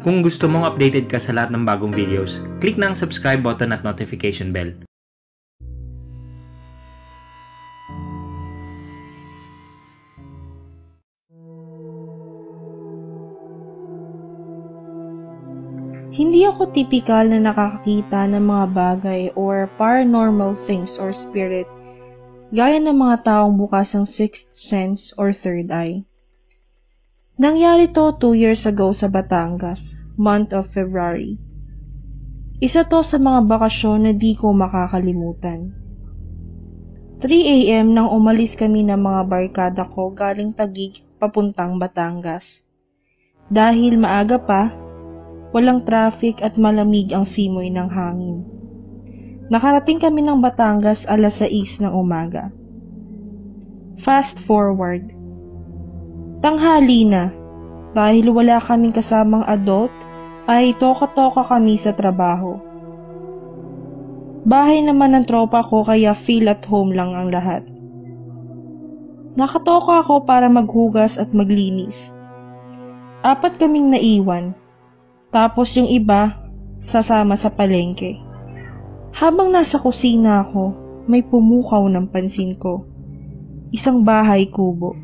Kung gusto mong updated ka sa lahat ng bagong videos, click na ang subscribe button at notification bell. Hindi ako tipikal na nakakakita ng mga bagay or paranormal things or spirit gaya ng mga taong bukas ng sixth sense or third eye. Nangyari to 2 years ago sa Batangas, month of February. Isa to sa mga bakasyon na di ko makakalimutan. 3 a.m. nang umalis kami ng mga barkada ko galing Taguig papuntang Batangas. Dahil maaga pa, walang traffic at malamig ang simoy ng hangin. Nakarating kami ng Batangas alas 6 ng umaga. Fast forward. Tanghali na, dahil wala kaming kasamang adult, ay toka-toka kami sa trabaho. Bahay naman ng tropa ko kaya feel at home lang ang lahat. Nakatoka ako para maghugas at maglinis. 4 kaming naiwan. Tapos yung iba, sasama sa palengke. Habang nasa kusina ako, may pumukaw ng pansin ko. Isang bahay kubo.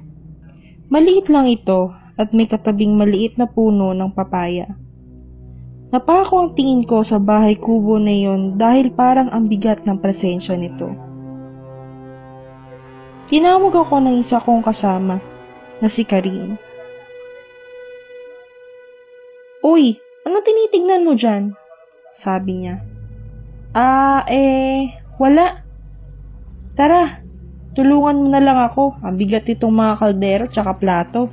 Maliit lang ito at may katabing maliit na puno ng papaya. Napako ang tingin ko sa bahay kubo na yon dahil parang ang bigat ng presensya nito. Tinawag ako ng isa kong kasama na si Karin. "Uy! Ano tinitignan mo dyan?" sabi niya. Wala. Tara, tulungan mo na lang ako. Ang bigat itong mga kaldero tsaka plato."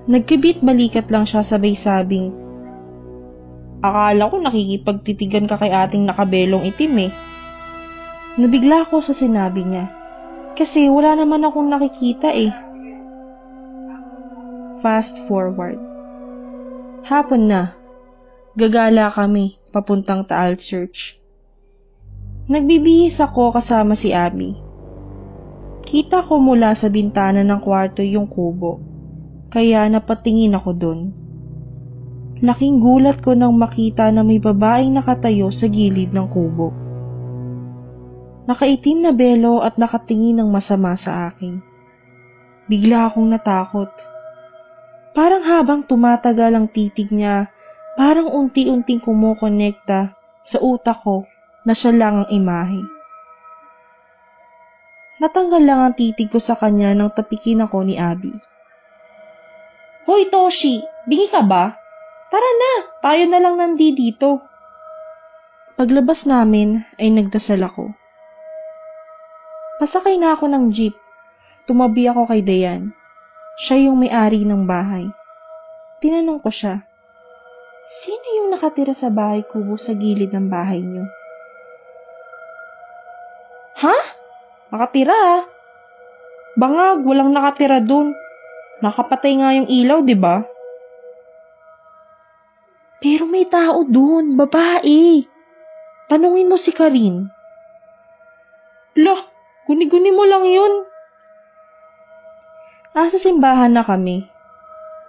Nagkibit balikat lang siya sabay sabing, "Akala ko nakikipagtitigan ka kay ating nakabelong itim eh." Nabigla ako sa sinabi niya. Kasi wala naman akong nakikita eh. Fast forward. Hapon na. Gagala kami, papuntang Taal Church. Nagbibihis ako kasama si Abby. Kita ko mula sa bintana ng kwarto yung kubo, kaya napatingin ako dun. Laking gulat ko nang makita na may babaeng nakatayo sa gilid ng kubo. Nakaitim na belo at nakatingin ng masama sa akin. Bigla akong natakot. Parang habang tumatagal ang titig niya, parang unti-unting kumokonekta sa utak ko na siya lang ang imahe. Natanggal lang ang titig ko sa kanya nang tapikin ako ni Abby. "Hoy Toshi, bingi ka ba? Tara na, tayo na lang nandito." Paglabas namin ay nagdasal ako. Pasakay na ako ng jeep. Tumabi ako kay Dayan. Siya yung may-ari ng bahay. Tinanong ko siya, "Sino yung nakatira sa bahay kubo sa gilid ng bahay niyo?" "Ha? Nakatira ah? Bangag, walang nakatira dun. Nakapatay nga yung ilaw, di ba?" "Pero may tao dun, babae. Tanungin mo si Karin." "Lah, guni-guni mo lang yun." Sa simbahan na kami.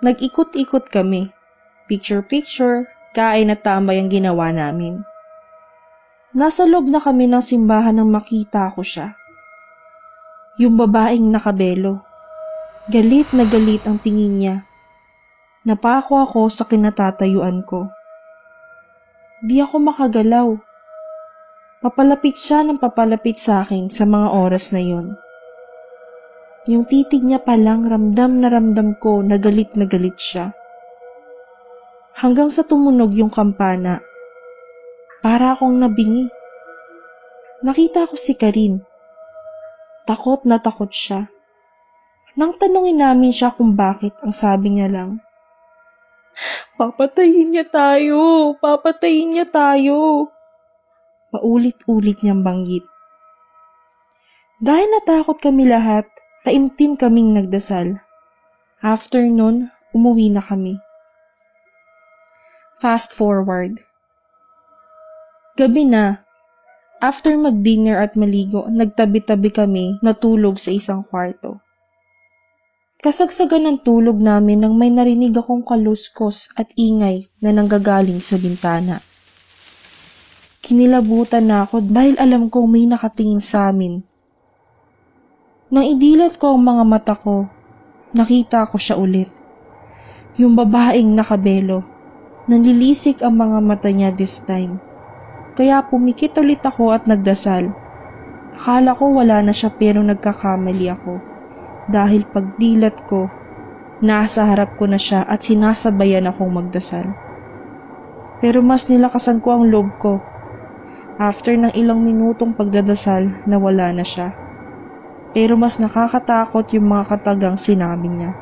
Nag-ikot-ikot kami. Picture-picture, kain at tambay ang ginawa namin. Nasa loob na kami ng simbahan nang makita ko siya. Yung babaeng nakabelo. Galit na galit ang tingin niya. Napako ako sa kinatatayuan ko. Di ako makagalaw. Papalapit siya ng papalapit sa akin sa mga oras na yun. Yung titig niya palang ramdam na ramdam ko na galit siya. Hanggang sa tumunog yung kampana. Para akong nabingi. Nakita ko si Karin. Takot na takot siya. Nang tanungin namin siya kung bakit, ang sabi niya lang, Papatayin niya tayo! Papatayin niya tayo!" Paulit-ulit niyang banggit. Dahil natakot kami lahat, taimtim kaming nagdasal. After nun, umuwi na kami. Fast forward. Gabi na. After mag-dinner at maligo, nagtabi-tabi kami natulog sa isang kwarto. Kasagsagan ng tulog namin nang may narinig akong kaluskos at ingay na nanggagaling sa bintana. Kinilabutan na ako dahil alam kong may nakatingin sa amin. Nang idilat ko ang mga mata ko, nakita ko siya ulit. Yung babaeng nakabelo. Nanlilisik ang mga mata niya this time. Kaya pumikit ulit ako at nagdasal. Akala ko wala na siya pero nagkakamali ako. Dahil pagdilat ko, nasa harap ko na siya at sinasabayan akong magdasal. Pero mas nilakasan ko ang loob ko. After ng ilang minutong pagdadasal, nawala na siya. Pero mas nakakatakot yung mga katagang sinabi niya.